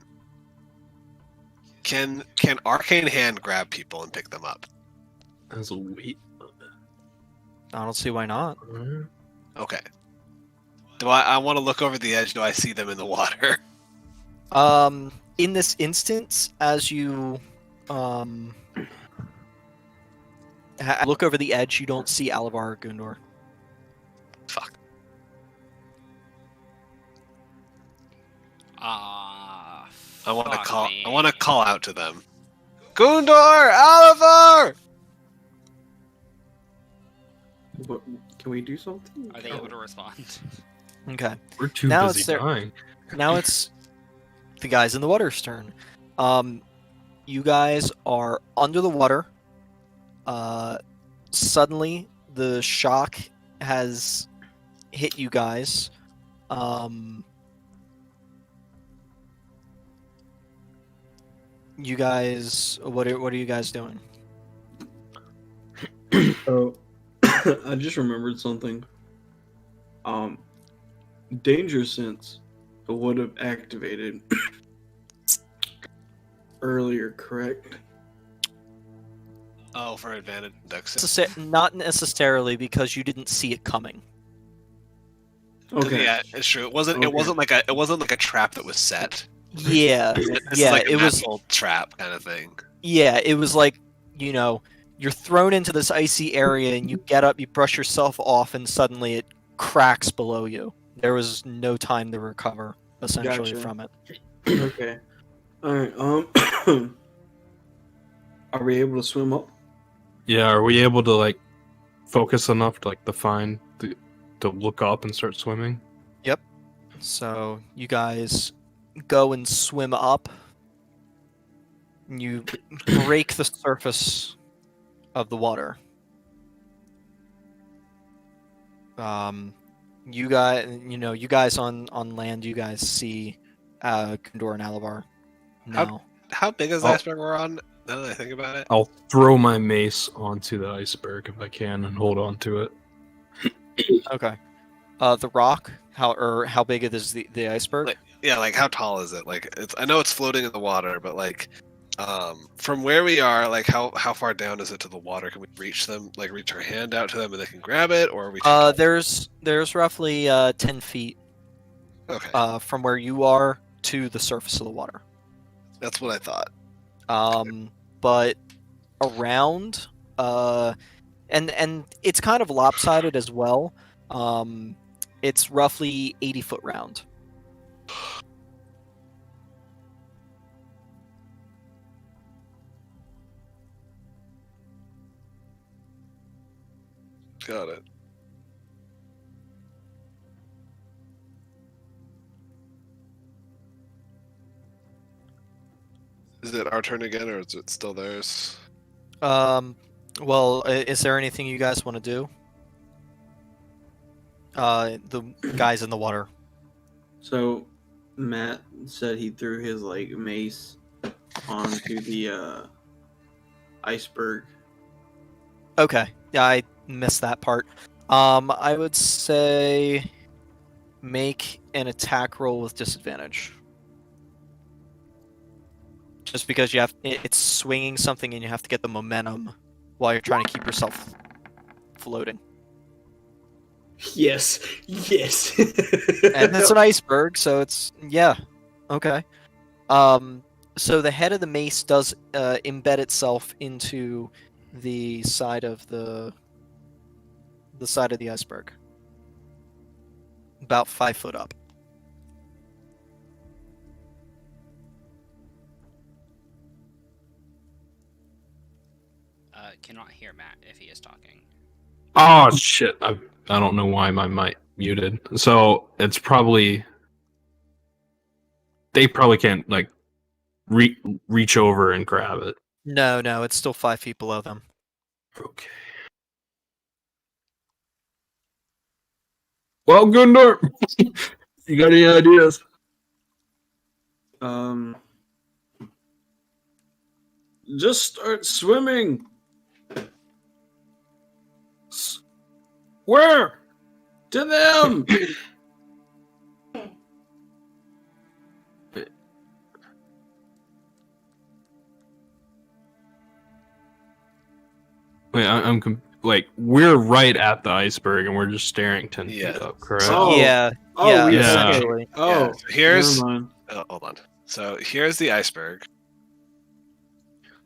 Can Arcane Hand grab people and pick them up? As a weight. I don't see why not. Okay. Do I want to look over the edge? Do I see them in the water? In this instance, as you look over the edge, you don't see Alavar or Gundor. Fuck. Ah. I want to fuck call. me. I want to call out to them. Gundor, Alavar! Can we do something? Are they able to respond? Okay. We're too Now busy it's their- dying. Now it's the guys in the water's turn. You guys are under the water. Suddenly, the shock has hit you guys. You guys, what are you guys doing? Oh, I just remembered something. Danger sense would have activated earlier, correct? Oh, for advantage index. Not necessarily because you didn't see it coming. Okay. Yeah, it's true. It wasn't. It Okay. wasn't like a. It wasn't like a trap that was set. Yeah, This yeah, is like a it was. natural trap kind of thing. Yeah, it was like, you're thrown into this icy area and you get up, you brush yourself off, and suddenly it cracks below you. There was no time to recover, essentially, Gotcha. from it. Okay. All right. Are we able to swim up? Yeah, are we able to like focus enough to like to look up and start swimming? So you guys go and swim up. And you break the surface of the water. You guys on land, you guys see Kundor and Alabar now. How big is the Oh. iceberg we're on? Now that I think about it. I'll throw my mace onto the iceberg if I can and hold on to it. Okay. The rock, how big it is the iceberg? Yeah, like how tall is it? Like it's. I know it's floating in the water, but like, from where we are, like how far down is it to the water? Can we reach them? Like reach our hand out to them and they can grab it, or are we? There's roughly 10 feet Okay, from where you are to the surface of the water. that's what I thought. But around, and it's kind of lopsided as well. It's roughly 80 foot round. Got it. Is it our turn again, or is it still theirs? Well, is there anything you guys want to do? The guys in the water. So, Matt said he threw his like mace onto the iceberg. Okay, yeah, I missed that part. I would say make an attack roll with disadvantage. Just because it's swinging something and you have to get the momentum while you're trying to keep yourself floating. Yes, yes. And it's an iceberg, so it's okay. So the head of the mace does embed itself into the side of the iceberg, about 5 foot up. Cannot hear Matt if he is talking. Oh shit! I don't know why my mic muted. So it's probably they probably can't like reach over and grab it. No, it's still 5 feet below them. Okay. Well, Gundor, you got any ideas? Just start swimming. Where? To them. Wait, like we're right at the iceberg and we're just staring 10 Yeah. feet up, correct? Oh. Yeah, Oh, yeah. essentially. Oh, Yeah, so here's. never mind. Hold on. So here's the iceberg,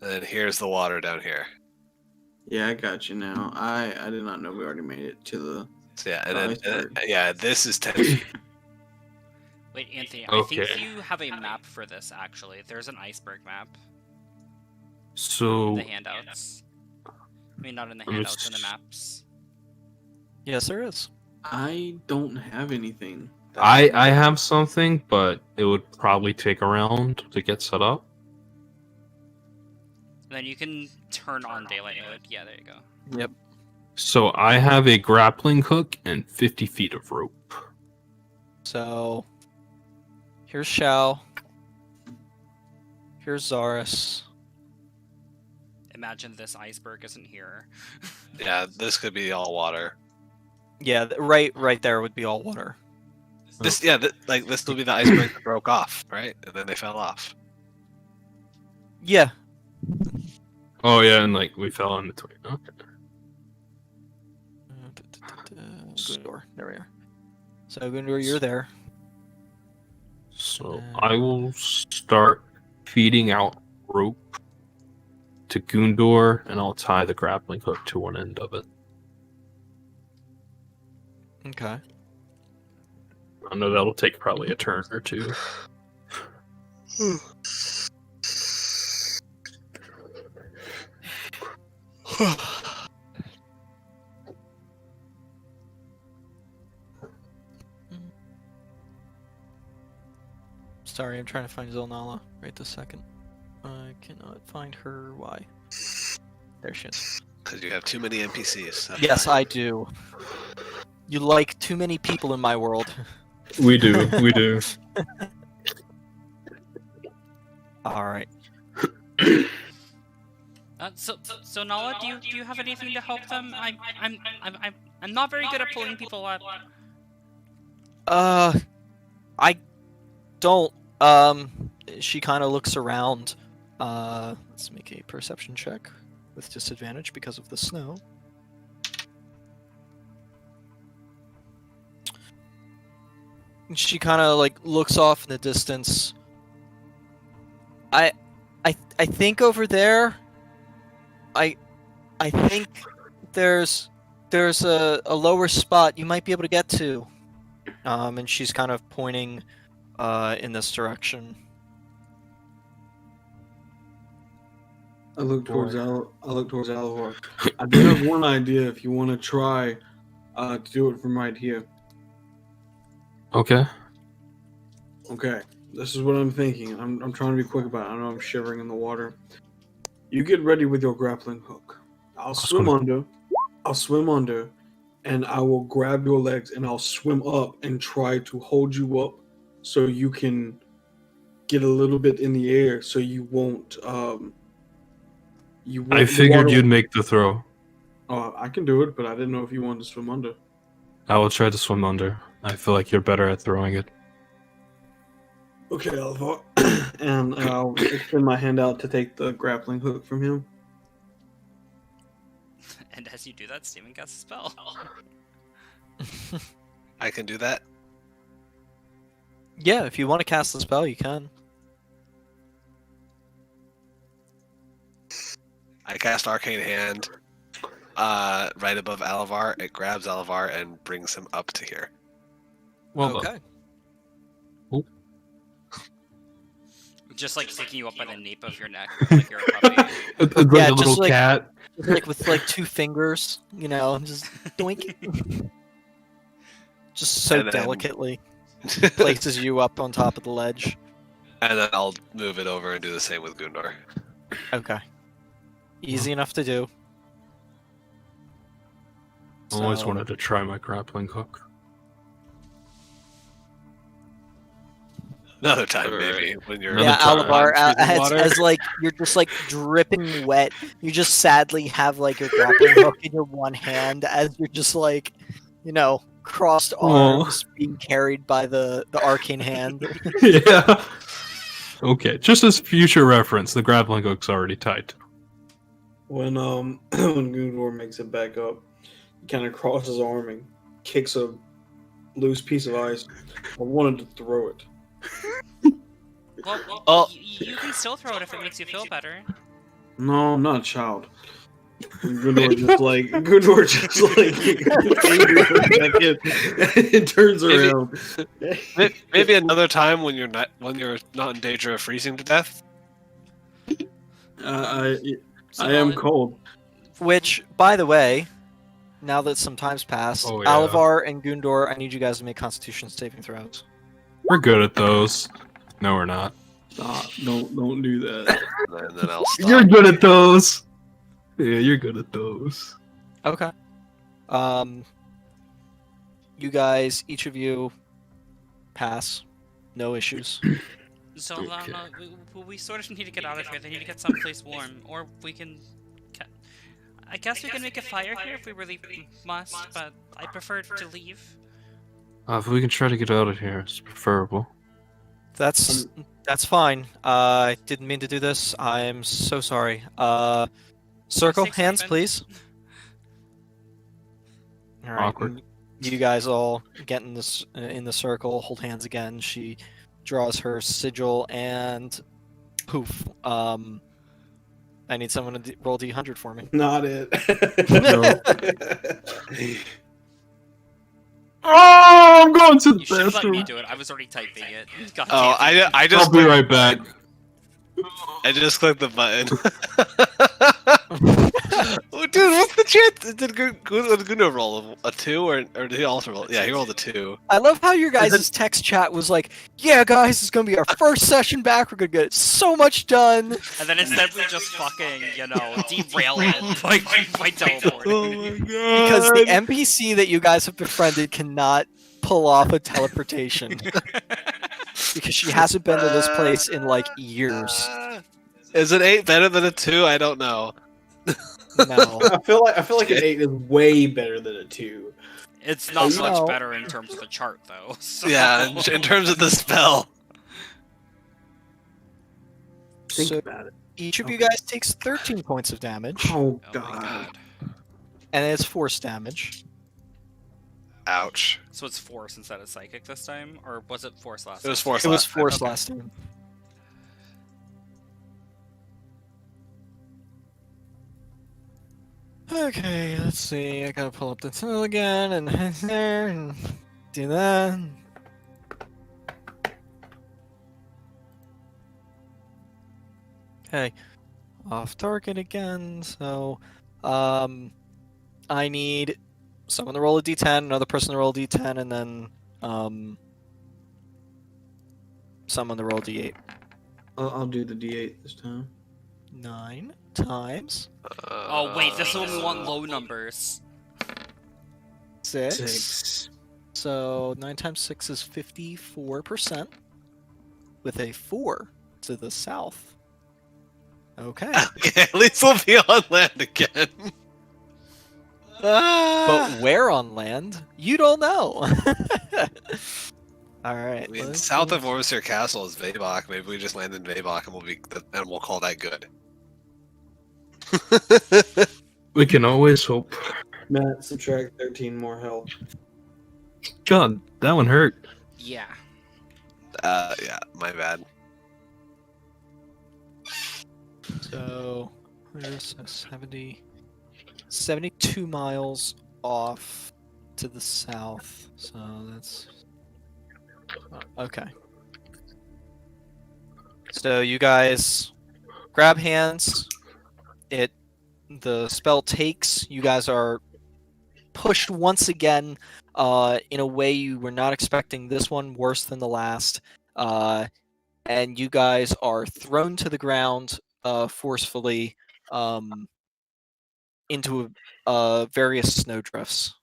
and then here's the water down here. Yeah, I got you now. I did not know we already made it to the. So yeah, and The then iceberg. this is 10 feet. Wait, Anthony, I Okay. think you have a map for this, actually. There's an iceberg map So in the handouts. I mean, not in the Let me handouts, in the s- maps. Yes, there is. I don't have anything. I have something, but it would probably take a round to get set up. Then you can turn on daylight mode. Yeah, there you go. Yep. So I have a grappling hook and 50 feet of rope. So here's Shao. Here's Zaris. Imagine this iceberg isn't here. Yeah, this could be all water. Yeah, right there would be all water. This this will be the iceberg that broke off, right? And then they fell off. Yeah. Oh yeah, and like we fell in between. Okay. Gundor. There we are. So Gundor, you're there. So I will start feeding out rope to Gundor, and I'll tie the grappling hook to one end of it. Okay. I know that'll take probably a turn or two. Sorry, I'm trying to find Zilnala right this second. I cannot find her. Why? There she is. Because you have too many NPCs. That's Yes, why. I do. You like too many people in my world. We do, we do. All right. So Nala, do you have anything to help them? I'm not very good at pulling people up. I don't. She kind of looks around. Let's make a perception check with disadvantage because of the snow. And she kind of like looks off in the distance. I think over there. I think there's a lower spot you might be able to get to. And she's kind of pointing in this direction. I look towards Alvor. I do have one idea if you want to try to do it from right here. Okay. Okay, this is what I'm thinking. I'm trying to be quick about it. I know I'm shivering in the water. You get ready with your grappling hook. I'll swim under, and I will grab your legs and I'll swim up and try to hold you up so you can get a little bit in the air so you won't I figured you'd make the throw. I can do it, but I didn't know if you wanted to swim under. I will try to swim under. I feel like you're better at throwing it. Okay, Alvar. And I'll extend my hand out to take the grappling hook from him. And as you do that, Steven casts a spell. I can do that. Yeah, if you want to cast the spell, you can. I cast Arcane Hand right above Alavar. It grabs Alavar and brings him up to here. Well Okay. Just like sticking you up by the nape of your neck, like you're a puppy. It's like Yeah, a just little like- cat. Like with like two fingers, you know, just doink. Just so And then- delicately places you up on top of the ledge. And then I'll move it over and do the same with Gundor. Okay. Easy enough to do. I always So- wanted to try my grappling hook. Another time, Alright. maybe, when you're Yeah, Another time. Alabar, through the as water. like you're just like dripping wet, you just sadly have like your grappling hook in your one hand as you're just like, you know, crossed Aw. arms being carried by the arcane hand. Yeah. Okay, just as future reference, the grappling hook's already tied. When when Gundor makes it back up, he kind of crosses his arm and kicks a loose piece of ice. I wanted to throw it. Well, Oh. you can still throw it if it makes you feel better. No, I'm not a child. Gundor just like angry for a second and turns Maybe- around. Maybe another time when you're not in danger of freezing to death. I So am Nolan- cold. Which, by the way, now that some time's passed, Oh, yeah. Alavar and Gundor, I need you guys to make Constitution saving throws. We're good at those. No, we're not. Stop. Don't do that. And then I'll stop. You're good at those. Yeah, you're good at those. Okay. You guys, each of you, pass. No issues. So Okay. we sort of need to get out of here. They need to get someplace warm, or we can. I guess we can make a fire here if we really must, but I prefer to leave. If we can try to get out of here, it's preferable. That's fine. I didn't mean to do this. I'm so sorry. Circle Mistakes hands, happen. please. All right. Awkward. You guys all get in this in the circle. Hold hands again. She draws her sigil and poof. I need someone to roll D100 for me. Not it. Oh, I'm going to the You should let bathroom. me do it. I was already typing it. God Oh, damn it. I I'll just be right back. I just clicked the button. Oh, dude, what's the chance? Did Guno roll a 2 or did he also roll? Yeah, he rolled a 2. I love how your guys' text chat was like, "Yeah, guys, it's gonna be our first session back. We're gonna get so much done." And then instead we just fucking, derail it by teleporting. Because the NPC that you guys have befriended cannot pull off a teleportation. Because she hasn't been to this place in like years. Is an 8 better than a 2? I don't know. No. I feel like an 8 is way better than a 2. It's not You much know. better in terms of the chart, though. So. Yeah, in terms of the spell. Think So about it. each of you Okay. guys takes 13 points of damage, Oh Oh my god. god. and it's force damage. Ouch. So it's force instead of psychic this time? Or was it force last It was time? force It was last time. force Okay. last time. Okay, let's see. I gotta pull up the tool again and there and do that. Okay, off target again. So, I need someone to roll a d10, another person to roll a d10, and then someone to roll a d8. I'll do the D8 this time. 9 times Oh wait, this one we want low numbers. 6. 6. So 9 times 6 is 54%. With a 4 to the south. Okay. Okay, at least we'll be on land again. But where on land? You don't know. Alright. I mean, south of Orvisir Castle is Vabok. Maybe we just land in Vabok and we'll call that good. We can always hope. Matt, subtract 13 more health. God, that one hurt. Yeah. Yeah, my bad. So, there's a 72 miles off to the south. So that's okay. So you guys grab hands. The spell takes. You guys are pushed once again in a way you were not expecting. This one worse than the last. And you guys are thrown to the ground forcefully into various snowdrifts.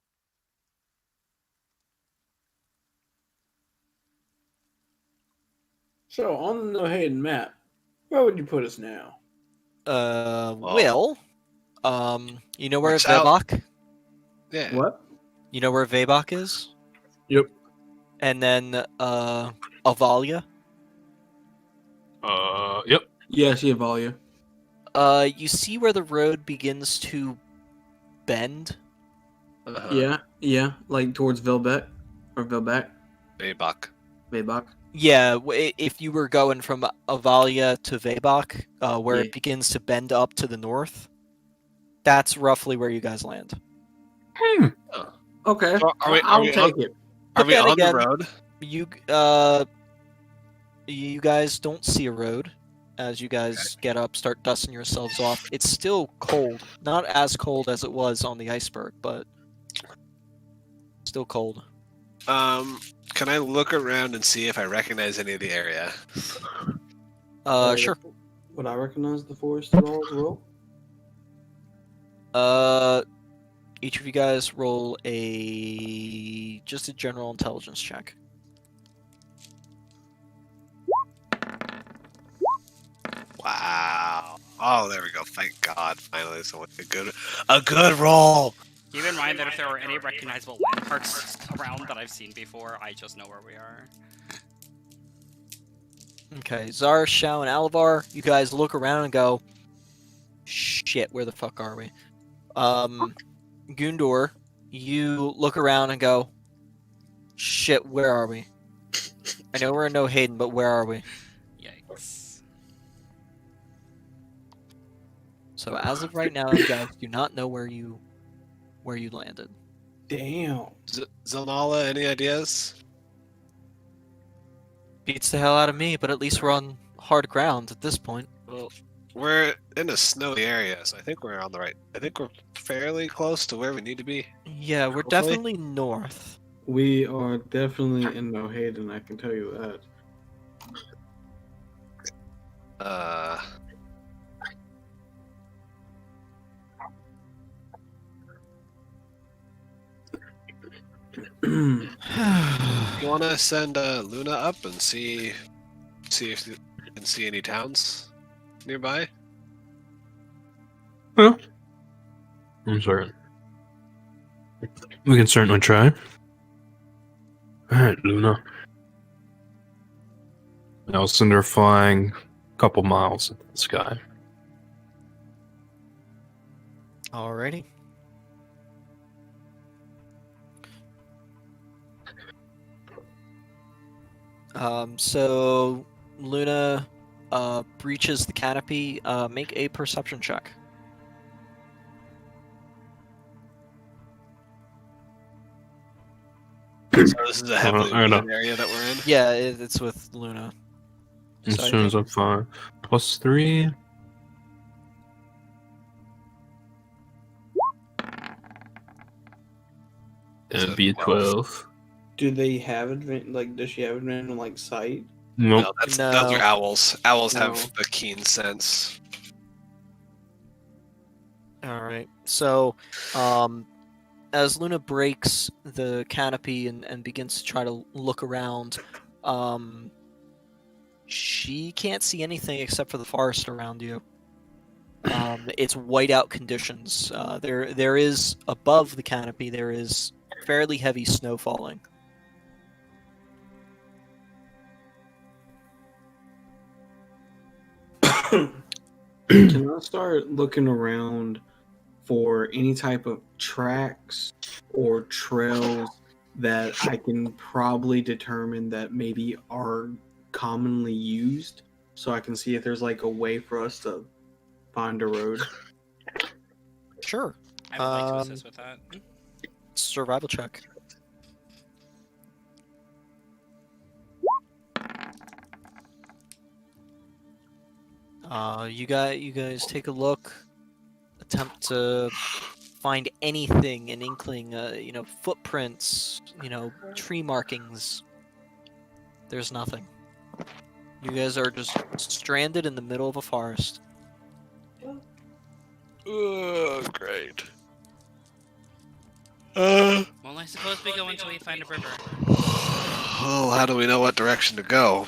So, on the no-Hayden map, where would you put us now? Will, you know where Watch out. Vebok? Yeah. What? You know where Vebok is? Yep. And then Avalia. Yep. Yeah, she Avalia. You see where the road begins to bend? Uh-huh. Yeah, like towards Vilbeck or Vilbeck, Vabok. Vabok. Yeah, if you were going from Avalia to Vebok, where Yeah. it begins to bend up to the north, that's roughly where you guys land. Okay, So are we- I'll are we take it. Are But we then on again- the road? You guys don't see a road as you guys get up, start dusting yourselves off. It's still cold, not as cold as it was on the iceberg, but Still cold. Can I look around and see if I recognize any of the area? Sure. Would I recognize the forest at all as well? Each of you guys roll just a general intelligence check. Wow. Oh, there we go. Thank God. Finally, someone a good roll. Keep in mind that if there are any recognizable landmarks around that I've seen before, I just know where we are. Okay, Zara, Shao, and Alavar, you guys look around and go, shit, where the fuck are we? Gundor, you look around and go, shit, where are we? I know we're in No Hayden, but where are we? Yikes. So as of right now, you guys do not know where you landed. Damn. Zanala, any ideas? Beats the hell out of me, but at least we're on hard ground at this point. Well, we're in a snowy area, so I think we're on the right. I think we're fairly close to where we need to be. Yeah, we're Hopefully. definitely north. We are definitely in No Hayden, I can tell you that. You want to send Luna up and see if you can see any towns nearby? Well, I'm sorry. We can certainly try. Alright, Luna. I'll send her flying a couple miles into the sky. Alrighty. So Luna breaches the canopy. Make a perception check. So this is a heavily I know. wooded area that we're in. Yeah, it's with Luna. As So I soon as think- I'm fine. +3. And be a 12. Do they have does she have advantage on like sight? Nope. No, those No. are owls. Owls No. have a keen sense. Alright. So, as Luna breaks the canopy and begins to try to look around, she can't see anything except for the forest around you. It's whiteout conditions. There is, above the canopy, there is fairly heavy snow falling. Can I start looking around for any type of tracks or trails that I can probably determine that maybe are commonly used, so I can see if there's like a way for us to find a road? Sure. I would like to assist with that. Survival check. You guys take a look, attempt to find anything, an inkling, footprints, tree markings. There's nothing. You guys are just stranded in the middle of a forest. Oh, great. Well, I suppose we go until we find a river. Oh, how do we know what direction to go?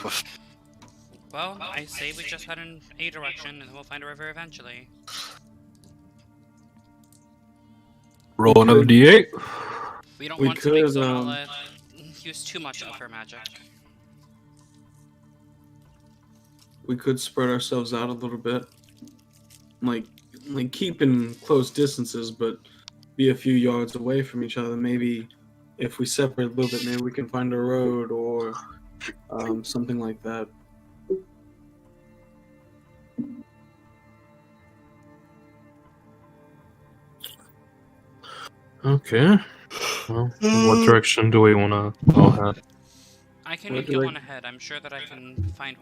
Well, I say we just head in a direction and we'll find a river eventually. Roll another D8. We don't We want to make could, Zonala use too much of her magic. We could spread ourselves out a little bit, like keep in close distances, but be a few yards away from each other. Maybe if we separate a little bit, maybe we can find a road or something like that. Okay. Well, what direction do we want to all head? I can What go direc- on ahead. I'm sure that I can find